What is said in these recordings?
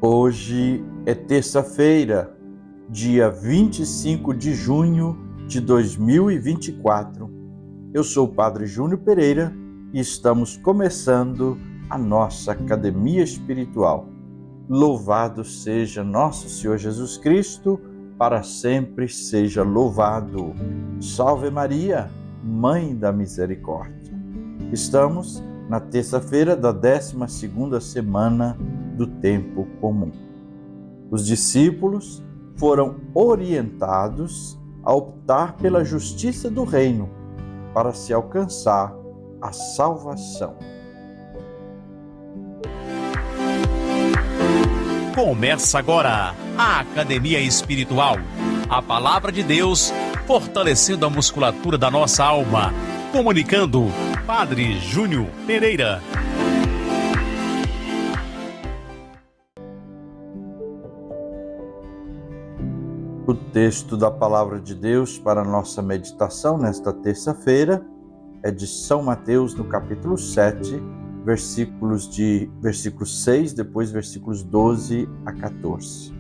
Hoje é terça-feira, dia 25 de junho de 2024. Eu sou o Padre Júnior Pereira e estamos começando a nossa Academia Espiritual. Louvado seja nosso Senhor Jesus Cristo, para sempre seja louvado. Salve Maria, Mãe da Misericórdia. Estamos na terça-feira da 12ª semana do tempo comum. Os discípulos foram orientados a optar pela justiça do reino para se alcançar a salvação. Começa agora a Academia Espiritual, a Palavra de Deus fortalecendo a musculatura da nossa alma. Comunicando, Padre Júnior Pereira. O texto da Palavra de Deus para a nossa meditação nesta terça-feira é de São Mateus, no capítulo 7, versículos 6, depois versículos 12 a 14.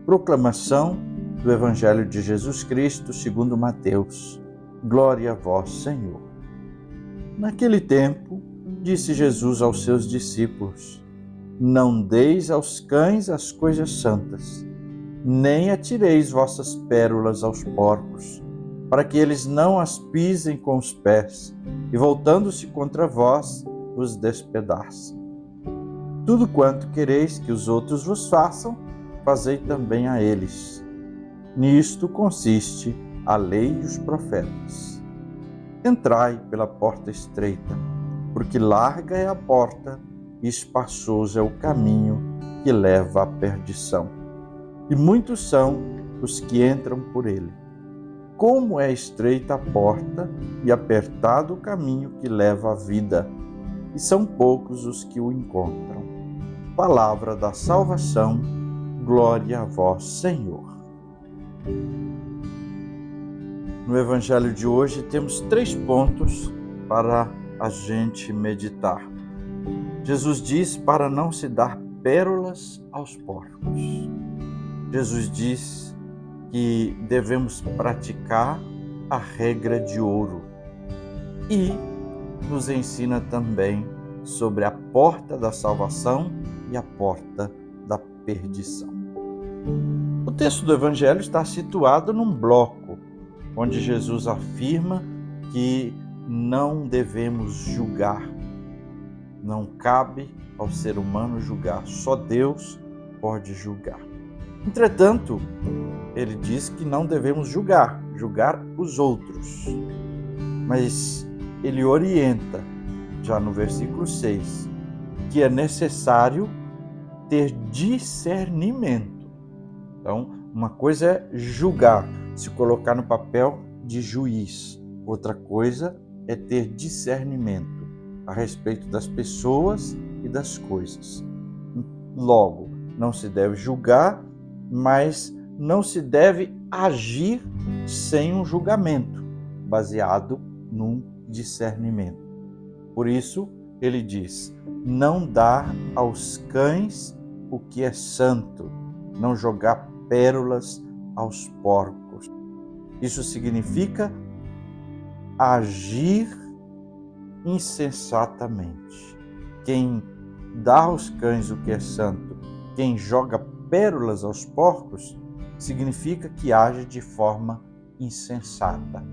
Proclamação do Evangelho de Jesus Cristo segundo Mateus. Glória a vós, Senhor. Naquele tempo, disse Jesus aos seus discípulos: Não deis aos cães as coisas santas, nem atireis vossas pérolas aos porcos, para que eles não as pisem com os pés, e voltando-se contra vós, os despedacem. Tudo quanto quereis que os outros vos façam, fazei também a eles. Nisto consiste a lei e os profetas. Entrai pela porta estreita, porque larga é a porta e espaçoso é o caminho que leva à perdição. E muitos são os que entram por ele. Como é estreita a porta e apertado o caminho que leva à vida, e são poucos os que o encontram. Palavra da salvação, glória a vós, Senhor. No Evangelho de hoje temos 3 pontos para a gente meditar. Jesus diz para não se dar pérolas aos porcos. Jesus diz que devemos praticar a regra de ouro e nos ensina também sobre a porta da salvação e a porta da perdição. O texto do Evangelho está situado num bloco onde Jesus afirma que não devemos julgar. Não cabe ao ser humano julgar, só Deus pode julgar. Entretanto, ele diz que não devemos julgar os outros. Mas ele orienta, já no versículo 6, que é necessário ter discernimento. Então, uma coisa é julgar, se colocar no papel de juiz. Outra coisa é ter discernimento a respeito das pessoas e das coisas. Logo, não se deve julgar, mas não se deve agir sem um julgamento, baseado num discernimento. Por isso, ele diz: não dar aos cães o que é santo, não jogar pérolas aos porcos. Isso significa agir insensatamente. Quem dá aos cães o que é santo, quem joga pérolas aos porcos, significa que age de forma insensata.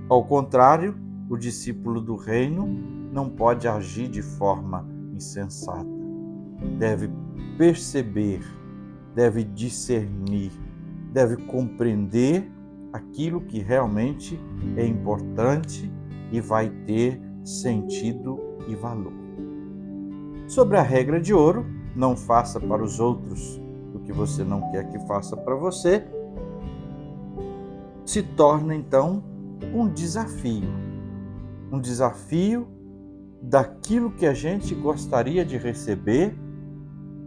Ao contrário, o discípulo do reino não pode agir de forma insensata. Deve perceber, deve discernir, deve compreender aquilo que realmente é importante e vai ter sentido e valor. Sobre a regra de ouro, não faça para os outros o que você não quer que faça para você, se torna então um desafio daquilo que a gente gostaria de receber,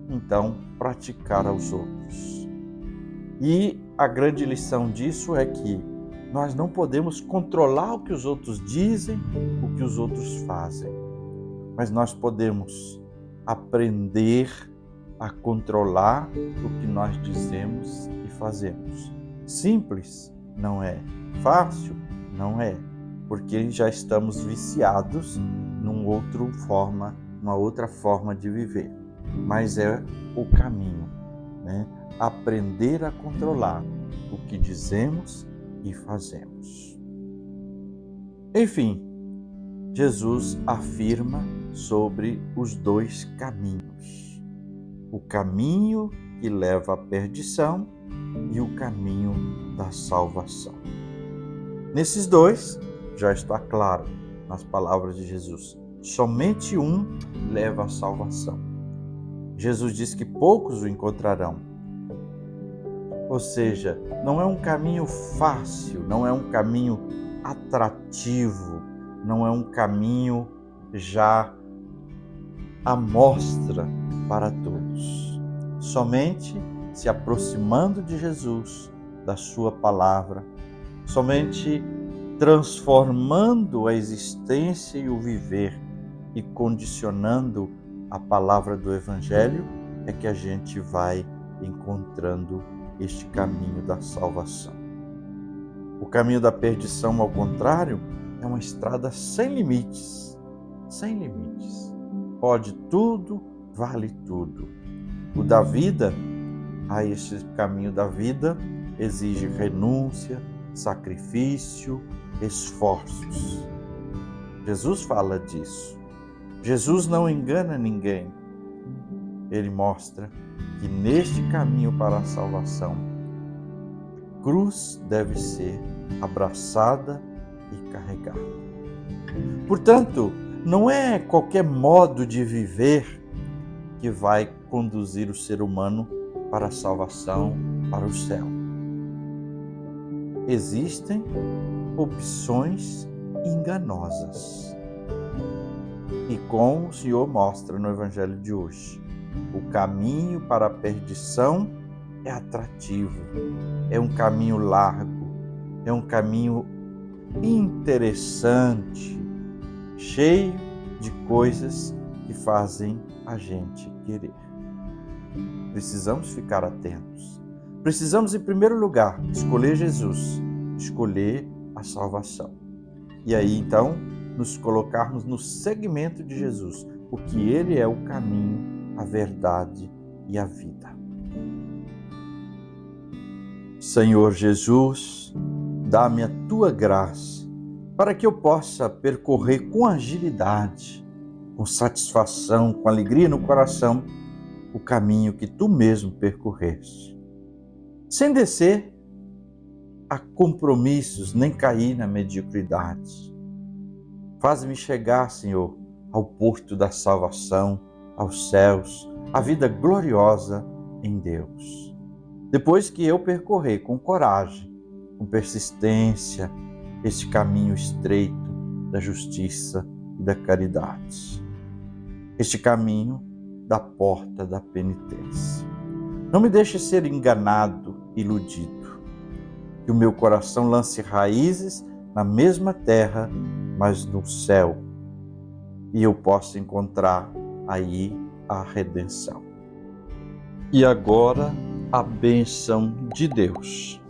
então praticar aos outros. E a grande lição disso é que nós não podemos controlar o que os outros dizem, o que os outros fazem, mas nós podemos aprender a controlar o que nós dizemos e fazemos. Simples? Não é. Fácil? Não é. Porque já estamos viciados numa outra forma de viver. Mas é o caminho, né? Aprender a controlar o que dizemos e fazemos. Enfim, Jesus afirma sobre os dois caminhos. O caminho que leva à perdição e o caminho da salvação. Nesses dois, já está claro nas palavras de Jesus, somente um leva à salvação. Jesus diz que poucos o encontrarão. Ou seja, não é um caminho fácil, não é um caminho atrativo, não é um caminho já à mostra para todos. Somente se aproximando de Jesus, da sua palavra, somente transformando a existência e o viver e condicionando a palavra do Evangelho, é que a gente vai encontrando este caminho da salvação. O caminho da perdição, ao contrário, é uma estrada sem limites. Sem limites. Pode tudo, vale tudo. O da vida, esse caminho da vida exige renúncia, sacrifício, esforços. Jesus fala disso. Jesus não engana ninguém. Ele mostra que neste caminho para a salvação, a cruz deve ser abraçada e carregada. Portanto, não é qualquer modo de viver que vai conduzir o ser humano para a salvação, para o céu. Existem opções enganosas. E como o Senhor mostra no Evangelho de hoje, o caminho para a perdição é atrativo, é um caminho largo, é um caminho interessante, cheio de coisas que fazem a gente querer. Precisamos ficar atentos. Precisamos, em primeiro lugar, escolher Jesus, escolher a salvação. E aí, então, nos colocarmos no segmento de Jesus, porque Ele é o caminho, a verdade e a vida. Senhor Jesus, dá-me a Tua graça para que eu possa percorrer com agilidade, com satisfação, com alegria no coração, o caminho que Tu mesmo percorreste, sem descer a compromissos nem cair na mediocridade. Faz-me chegar, Senhor, ao porto da salvação, aos céus, à vida gloriosa em Deus. Depois que eu percorrer com coragem, com persistência, este caminho estreito da justiça e da caridade. Este caminho da porta da penitência. Não me deixe ser enganado, iludido. Que o meu coração lance raízes na mesma terra, mas no céu. E eu possa encontrar aí a redenção. E agora, a bênção de Deus.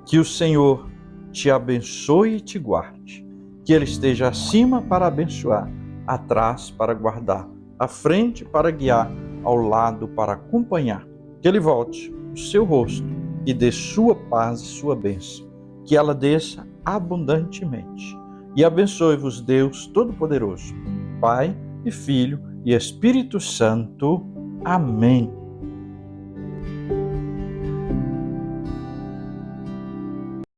Que o Senhor te abençoe e te guarde. Que Ele esteja acima para abençoar, atrás para guardar, à frente para guiar, ao lado para acompanhar. Que Ele volte o seu rosto e dê sua paz e sua bênção. Que ela desça abundantemente. E abençoe-vos Deus Todo-Poderoso, Pai e Filho e Espírito Santo. Amém.